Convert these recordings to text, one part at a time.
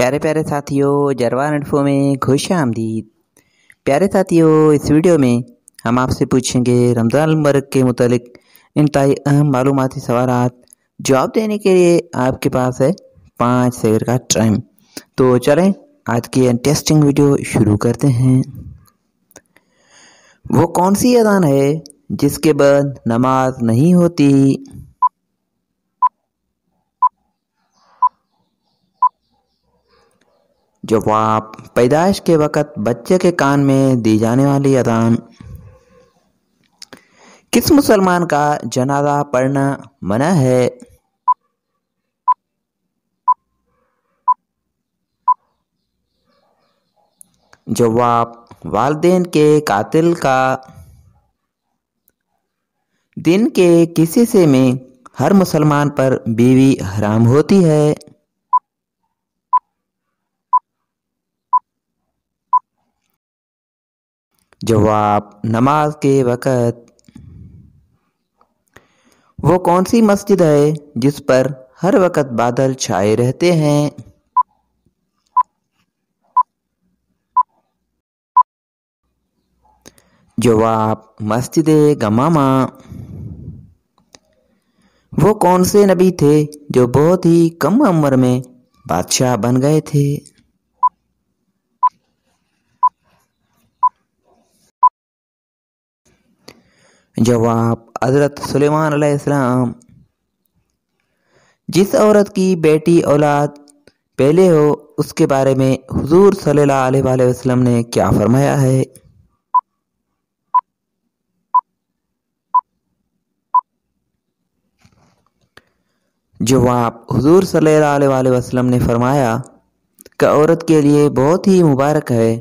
प्यारे प्यारे साथियों, जरवान इन्फो में खुश आमदीद। प्यारे साथियों, इस वीडियो में हम आपसे पूछेंगे रमज़ान मुबारक के मुतालिक इंतहाई अहम मालूमाती सवालात। जवाब देने के लिए आपके पास है 5 सेकंड का टाइम। तो चलें आज की इंटरेस्टिंग वीडियो शुरू करते हैं। वो कौन सी अज़ान है जिसके बाद नमाज नहीं होती? जवाब, पैदाइश के वक़्त बच्चे के कान में दी जाने वाली अज़ान। किस मुसलमान का जनाजा पढ़ना मना है? जवाब, वालिदैन के कातिल का। दिन के किस हिस्से में हर मुसलमान पर बीवी हराम होती है? जवाब, नमाज के वक़्त। वो कौन सी मस्जिद है जिस पर हर वक़्त बादल छाए रहते हैं? जवाब, मस्जिद गमामा। वो कौन से नबी थे जो बहुत ही कम उम्र में बादशाह बन गए थे? जवाब, हज़रत सुलेमान अलैहिस्सलाम। जिस औरत की बेटी औलाद पहले हो उसके बारे में हुजूर सल्लल्लाहु अलैहि वसल्लम ने क्या फरमाया है? जवाब, हुजूर सल्लल्लाहु अलैहि वसल्लम ने फरमाया कि औरत के लिए बहुत ही मुबारक है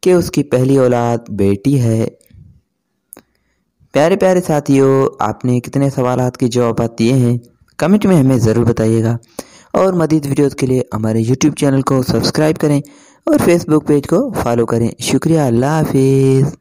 कि उसकी पहली औलाद बेटी है। प्यारे प्यारे साथियों, आपने कितने सवालात के जवाब दिए हैं कमेंट में हमें ज़रूर बताइएगा। और मज़ीद वीडियोज़ के लिए हमारे यूट्यूब चैनल को सब्सक्राइब करें और फेसबुक पेज को फॉलो करें। शुक्रिया, अल्लाह हाफिज़।